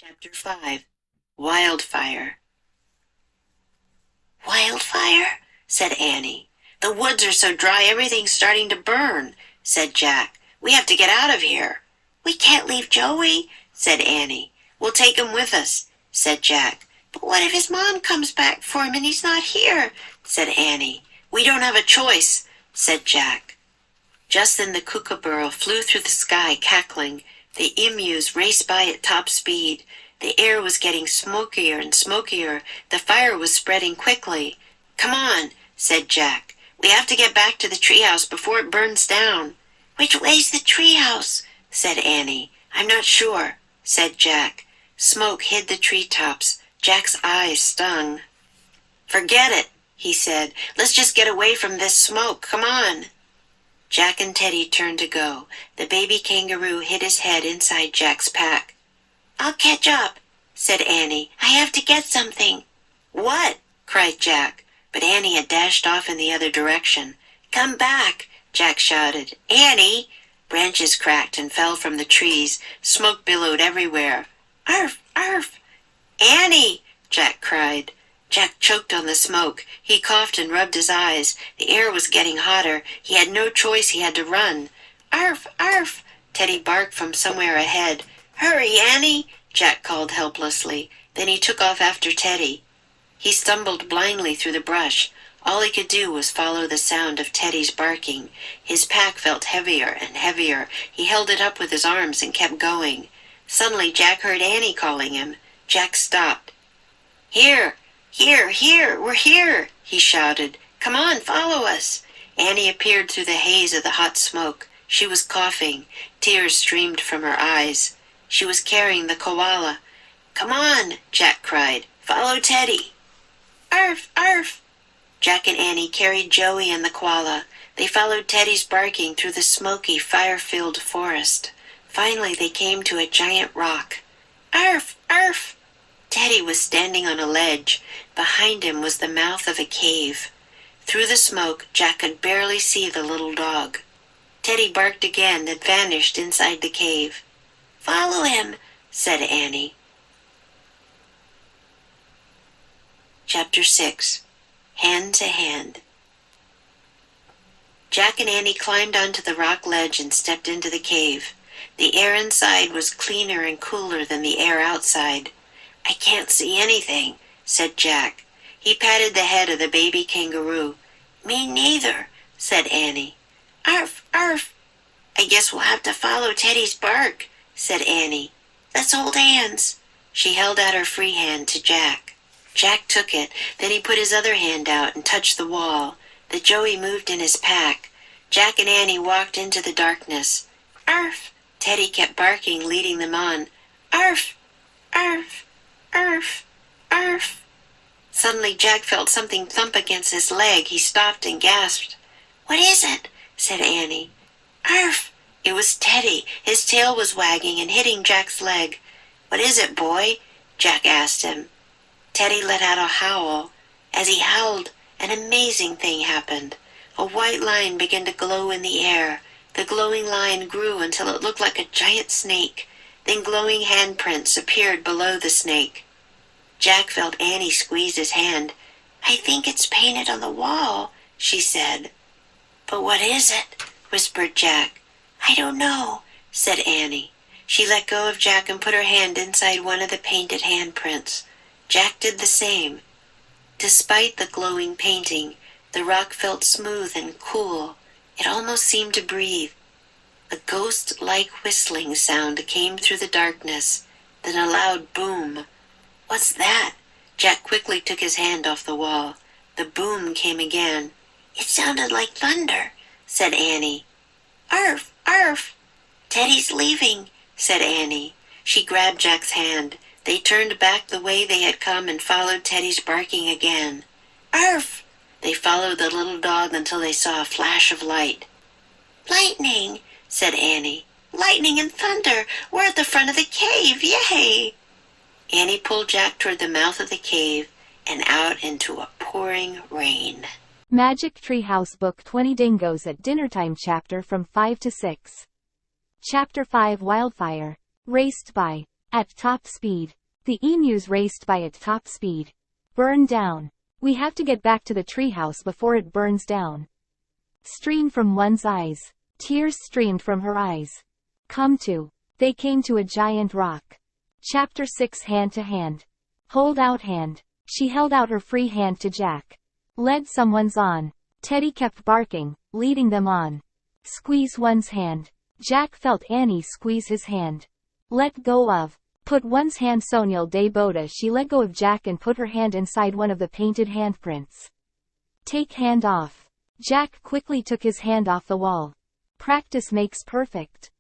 Chapter 5 Wildfire "Wildfire?" said Annie. "The woods are so dry everything's starting to burn," said Jack. "We have to get out of here." "We can't leave Joey," said Annie. "We'll take him with us," said Jack. "But what if his mom comes back for him and he's not here?" said Annie. "We don't have a choice," said Jack. Just then the kookaburra flew through the sky, cackling. The emus raced by at top speed. The air was getting smokier and smokier. The fire was spreading quickly. "Come on," said Jack. "We have to get back to the treehouse before it burns down." "Which way's the treehouse?" said Annie. "I'm not sure," said Jack. Smoke hid the treetops. Jack's eyes stung. "Forget it," he said. "Let's just get away from this smoke. Come on." Jack and Teddy turned to go. The baby kangaroo hid his head inside Jack's pack. "I'll catch up," said Annie. "I have to get something." "What?" cried Jack, but Annie had dashed off in the other direction. "Come back," Jack shouted. "Annie!" Branches cracked and fell from the trees. Smoke billowed everywhere. "Arf! Arf!" "Annie!" Jack cried. Jack choked on the smoke. He coughed and rubbed his eyes. The air was getting hotter. He had no choice. He had to run. "Arf! Arf!" Teddy barked from somewhere ahead. "Hurry, Annie!" Jack called helplessly. Then he took off after Teddy. He stumbled blindly through the brush. All he could do was follow the sound of Teddy's barking. His pack felt heavier and heavier. He held it up with his arms and kept going. Suddenly Jack heard Annie calling him. Jack stopped. "Here! Here! Here! We're here!" he shouted. "Come on, follow us!" Annie appeared through the haze of the hot smoke. She was coughing. Tears streamed from her eyes. She was carrying the koala. "Come on!" Jack cried. "Follow Teddy!" "Arf! Arf!" Jack and Annie carried Joey and the koala. They followed Teddy's barking through the smoky, fire-filled forest. Finally they came to a giant rock. "Arf! Arf!" Teddy was standing on a ledge. Behind him was the mouth of a cave. Through the smoke, Jack could barely see the little dog. Teddy barked again, then vanished inside the cave. "Follow him," said Annie. Chapter 6 Hand to Hand. Jack and Annie climbed onto the rock ledge and stepped into the cave. The air inside was cleaner and cooler than the air outside. "I can't see anything," said Jack. He patted the head of the baby kangaroo. "Me neither," said Annie. "Arf! Arf!" "I guess we'll have to follow Teddy's bark," said Annie. "Let's hold hands." She held out her free hand to Jack. Jack took it. Then he put his other hand out and touched the wall. The Joey moved in his pack. Jack and Annie walked into the darkness. "Arf!" Teddy kept barking, leading them on. "Arf! Arf! Arf! Arf!" Suddenly Jack felt something thump against his leg. He stopped and gasped. "What is it?" said Annie. "Arf!" It was Teddy. His tail was wagging and hitting Jack's leg. "What is it, boy?" Jack asked him. Teddy let out a howl. As he howled, an amazing thing happened. A white line began to glow in the air. The glowing line grew until it looked like a giant snake. Then glowing handprints appeared below the snake. Jack felt Annie squeeze his hand. "I think it's painted on the wall," she said. "But what is it?" whispered Jack. "I don't know," said Annie. She let go of Jack and put her hand inside one of the painted handprints. Jack did the same. Despite the glowing painting, the rock felt smooth and cool. It almost seemed to breathe. A ghost-like whistling sound came through the darkness, then a loud boom. "What's that?" Jack quickly took his hand off the wall. The boom came again. "It sounded like thunder," said Annie. "Arf! Arf!" "Teddy's leaving," said Annie. She grabbed Jack's hand. They turned back the way they had come and followed Teddy's barking again. "Arf!" They followed the little dog until they saw a flash of light. "Lightning!" said Annie. "Lightning and thunder! We're at the front of the cave! Yay!" Annie pulled Jack toward the mouth of the cave and out into a pouring rain. Mä직triehaus Book 20 Dingoes at Dinnertime Chapter from 5 to 6. Chapter 5 Wildfire. Raced by At top speed. The emus raced by at top speed. Burn down. We have to get back to the treehouse before it burns down. Stream from one's eyes. Tears streamed from her eyes. Come to. They came to a giant rock. Chapter 6. Hand to hand. Hold out hand. She held out her free hand to Jack. Led someone's on. Teddy kept barking, leading them on. Squeeze one's hand. Jack felt Annie squeeze his hand. Let go of. Put one's hand. Sonil de Boda. She let go of Jack and put her hand inside one of the painted handprints. Take hand off. Jack quickly took his hand off the wall. Practice makes perfect.